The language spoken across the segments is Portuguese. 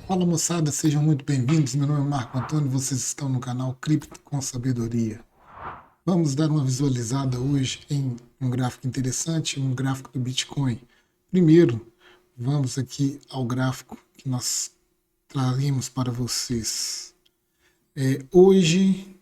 Fala moçada, sejam muito bem-vindos. Meu nome é Marco Antônio, vocês estão no canal Cripto com Sabedoria. Vamos dar uma visualizada hoje em um gráfico interessante, um gráfico do Bitcoin. Primeiro, vamos aqui ao gráfico que nós traremos para vocês. Hoje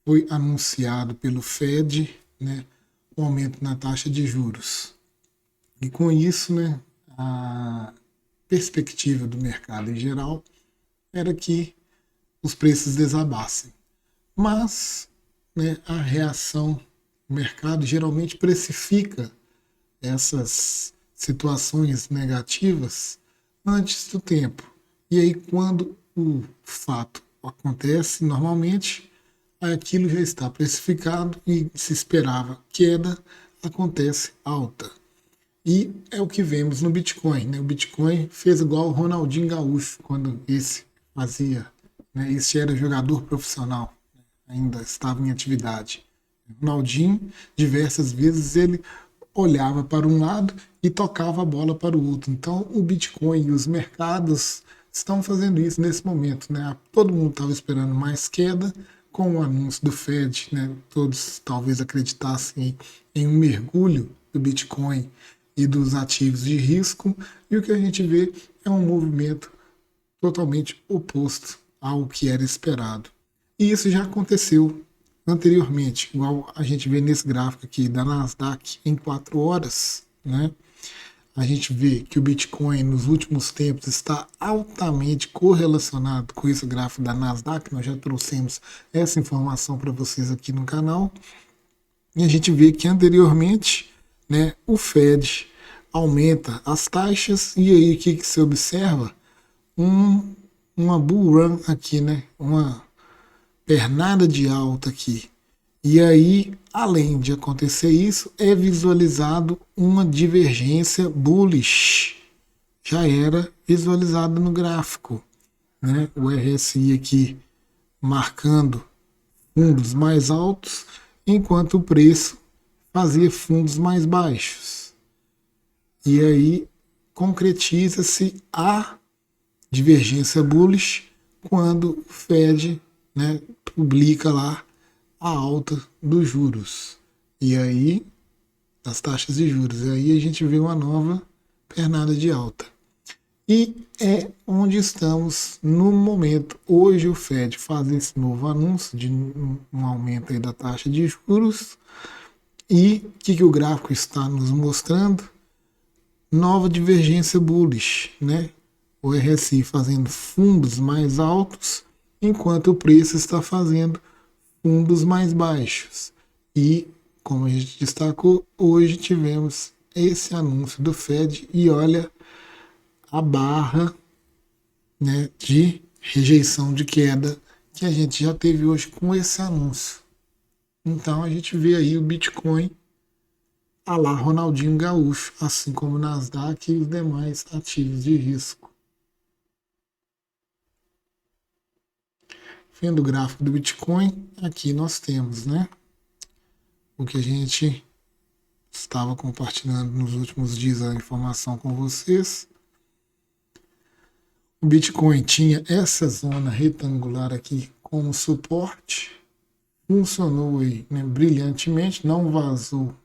foi anunciado pelo Fed, né, o aumento na taxa de juros. E com isso, né, a perspectiva do mercado em geral era que os preços desabassem. Mas, né, a reação do mercado geralmente precifica essas situações negativas antes do tempo. E aí, quando o fato acontece, normalmente aquilo já está precificado e se esperava queda, acontece alta. E é o que vemos no Bitcoin. Né? O Bitcoin fez igual o Ronaldinho Gaúcho, quando esse fazia, né? Esse era jogador profissional, ainda estava em atividade. O Ronaldinho, diversas vezes, ele olhava para um lado e tocava a bola para o outro. Então, o Bitcoin e os mercados estão fazendo isso nesse momento. Né? Todo mundo estava esperando mais queda com o anúncio do Fed. Né? Todos talvez acreditassem em um mergulho do Bitcoin e dos ativos de risco, e o que a gente vê é um movimento totalmente oposto ao que era esperado. E isso já aconteceu anteriormente, igual a gente vê nesse gráfico aqui da Nasdaq em 4 horas, né? A gente vê que o Bitcoin nos últimos tempos está altamente correlacionado com esse gráfico da Nasdaq. Nós já trouxemos essa informação para vocês aqui no canal. E a gente vê que anteriormente, né, o Fed aumenta as taxas e aí o que se observa? Uma bull run aqui, né? Uma pernada de alta aqui. E aí, além de acontecer isso, é visualizado uma divergência bullish. Já era visualizado no gráfico, né? O RSI aqui marcando fundos mais altos, enquanto o preço fazia fundos mais baixos. E aí concretiza-se a divergência bullish quando o Fed, né, publica lá a alta dos juros. E aí, das taxas de juros. E aí a gente vê uma nova pernada de alta. E é onde estamos no momento. Hoje o Fed faz esse novo anúncio de um aumento aí da taxa de juros. E o que o gráfico está nos mostrando? Nova divergência bullish, né? O RSI fazendo fundos mais altos, enquanto o preço está fazendo fundos mais baixos. E, como a gente destacou, hoje tivemos esse anúncio do Fed e olha a barra, né, de rejeição de queda que a gente já teve hoje com esse anúncio. Então a gente vê aí o Bitcoin a lá Ronaldinho Gaúcho, assim como o Nasdaq e os demais ativos de risco. Vendo o gráfico do Bitcoin, aqui nós temos, né, o que a gente estava compartilhando nos últimos dias a informação com vocês. O Bitcoin tinha essa zona retangular aqui como suporte, funcionou aí, né, brilhantemente, não vazou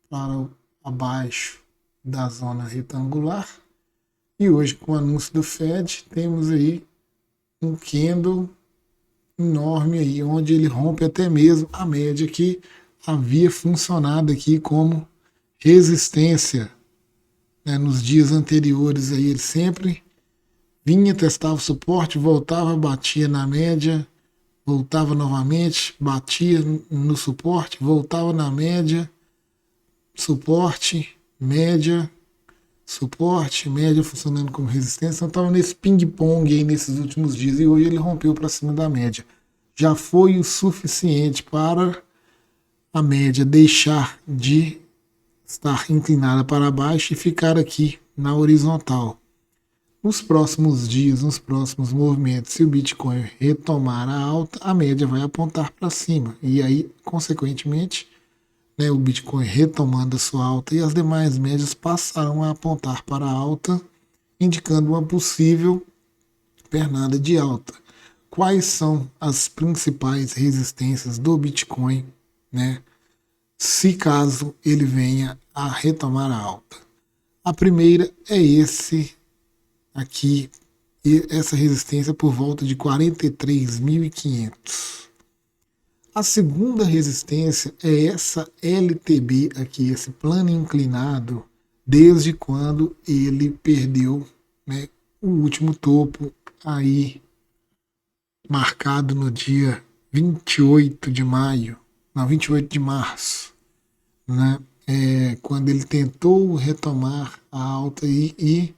para abaixo da zona retangular. E hoje, com o anúncio do Fed, temos aí um candle enorme aí, onde ele rompe até mesmo a média que havia funcionado aqui como resistência, né, nos dias anteriores. Aí ele sempre vinha, testava o suporte, voltava, batia na média, voltava novamente, batia no suporte, voltava na média, suporte, média funcionando como resistência. Então estava nesse ping-pong aí nesses últimos dias e hoje ele rompeu para cima da média. Já foi o suficiente para a média deixar de estar inclinada para baixo e ficar aqui na horizontal. Nos próximos dias, nos próximos movimentos, se o Bitcoin retomar a alta, a média vai apontar para cima. E aí, consequentemente, né, o Bitcoin retomando a sua alta e as demais médias passarão a apontar para a alta, indicando uma possível pernada de alta. Quais são as principais resistências do Bitcoin, né? Se caso ele venha a retomar a alta. A primeira é esse aqui, essa resistência por volta de 43.500. A segunda resistência é essa LTB aqui, esse plano inclinado, desde quando ele perdeu, né, o último topo aí marcado no dia 28 de maio, não, 28 de março, né? Quando ele tentou retomar a alta e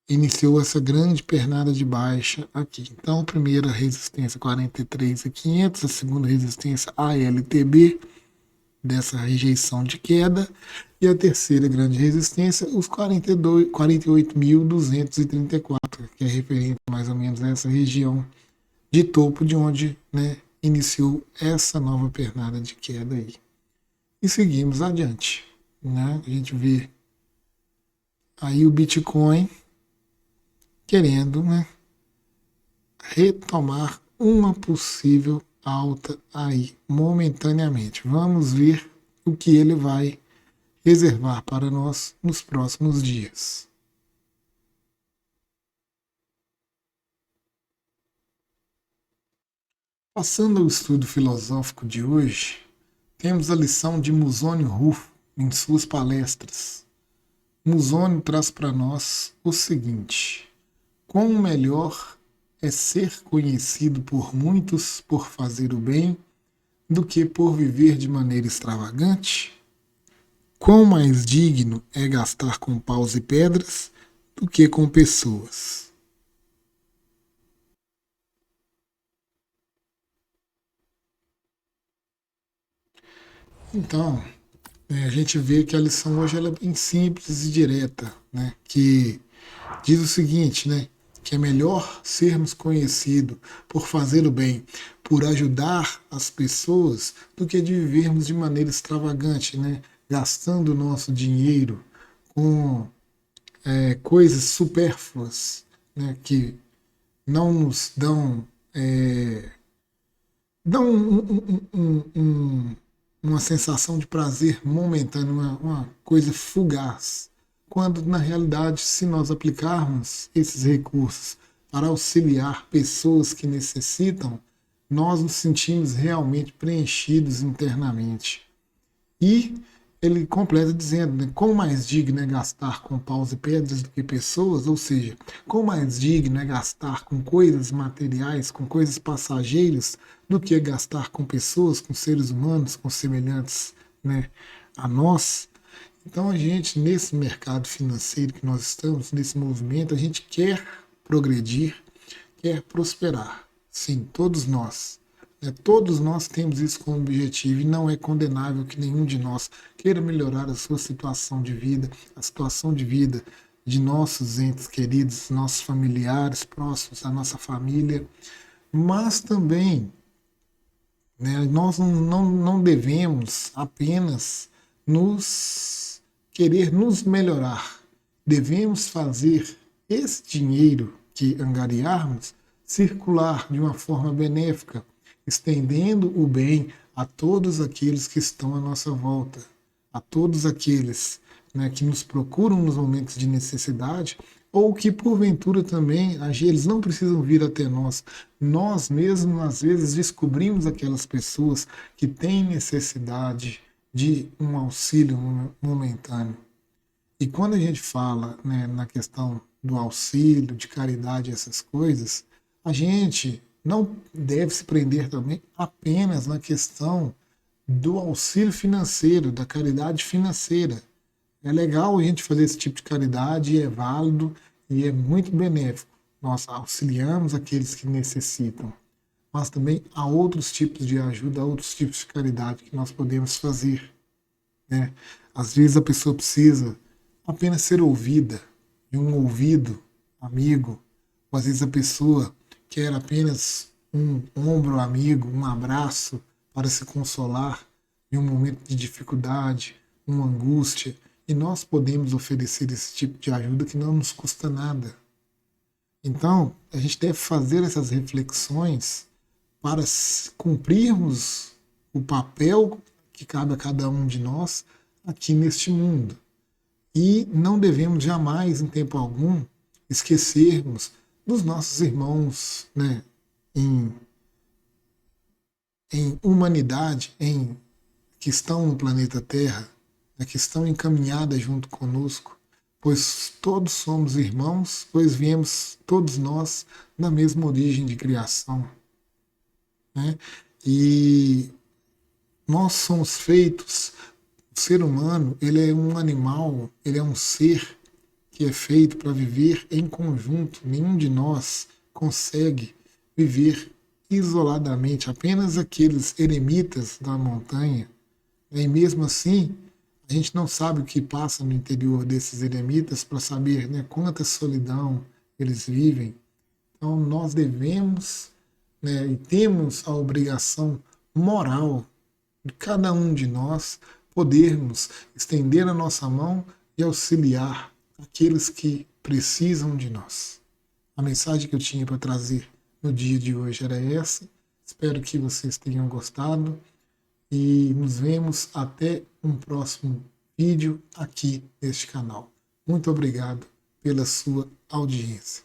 iniciou essa grande pernada de baixa aqui. Então, a primeira resistência 43.500, a segunda resistência ALTB, dessa rejeição de queda, e a terceira grande resistência, os 48.234, que é referente mais ou menos a essa região de topo de onde, né, iniciou essa nova pernada de queda aí. E seguimos adiante, né? A gente vê aí o Bitcoin querendo, né, retomar uma possível alta aí momentaneamente. Vamos ver o que ele vai reservar para nós nos próximos dias. Passando ao estudo filosófico de hoje, temos a lição de Musônio Rufo em suas palestras. Musônio traz para nós o seguinte: quão melhor é ser conhecido por muitos por fazer o bem do que por viver de maneira extravagante? Quão mais digno é gastar com paus e pedras do que com pessoas? Então, a gente vê que a lição hoje ela é bem simples e direta, né? Que diz o seguinte, né? Que é melhor sermos conhecidos por fazer o bem, por ajudar as pessoas, do que de vivermos de maneira extravagante, né? Gastando o nosso dinheiro com coisas supérfluas, né? Que não nos dão uma sensação de prazer momentâneo, uma coisa fugaz. Quando, na realidade, se nós aplicarmos esses recursos para auxiliar pessoas que necessitam, nós nos sentimos realmente preenchidos internamente. E ele completa dizendo, né, quão mais digno é gastar com paus e pedras do que pessoas, ou seja, quão mais digno é gastar com coisas materiais, com coisas passageiras, do que gastar com pessoas, com seres humanos, com semelhantes, né, a nós. Então a gente, nesse mercado financeiro que nós estamos, nesse movimento, a gente quer progredir, quer prosperar. Sim, todos nós. Todos nós temos isso como objetivo e não é condenável que nenhum de nós queira melhorar a sua situação de vida, a situação de vida de nossos entes queridos, nossos familiares próximos, a nossa família, mas também, né, nós não devemos apenas querer nos melhorar. Devemos fazer esse dinheiro que angariarmos circular de uma forma benéfica, estendendo o bem a todos aqueles que estão à nossa volta, a todos aqueles, né, que nos procuram nos momentos de necessidade, ou que porventura também, eles não precisam vir até nós. Nós mesmos, às vezes, descobrimos aquelas pessoas que têm necessidade de um auxílio momentâneo. E quando a gente fala, né, na questão do auxílio, de caridade, essas coisas, a gente não deve se prender também apenas na questão do auxílio financeiro, da caridade financeira. É legal a gente fazer esse tipo de caridade, é válido e é muito benéfico. Nós auxiliamos aqueles que necessitam, mas também há outros tipos de ajuda, há outros tipos de caridade que nós podemos fazer, né? Às vezes a pessoa precisa apenas ser ouvida, de um ouvido amigo, ou às vezes a pessoa quer apenas um ombro amigo, um abraço para se consolar em um momento de dificuldade, uma angústia, e nós podemos oferecer esse tipo de ajuda que não nos custa nada. Então, a gente deve fazer essas reflexões para cumprirmos o papel que cabe a cada um de nós aqui neste mundo. E não devemos jamais, em tempo algum, esquecermos dos nossos irmãos, né, em, em humanidade, que estão no planeta Terra, né, que estão encaminhadas junto conosco, pois todos somos irmãos, pois viemos todos nós da mesma origem de criação. Né? E nós somos feitos, o ser humano, ele é um animal, ele é um ser que é feito para viver em conjunto. Nenhum de nós consegue viver isoladamente, apenas aqueles eremitas da montanha. E mesmo assim, a gente não sabe o que passa no interior desses eremitas para saber, né, quanta solidão eles vivem. Então nós devemos, né, e temos a obrigação moral de cada um de nós podermos estender a nossa mão e auxiliar aqueles que precisam de nós. A mensagem que eu tinha para trazer no dia de hoje era essa. Espero que vocês tenham gostado e nos vemos até um próximo vídeo aqui neste canal. Muito obrigado pela sua audiência.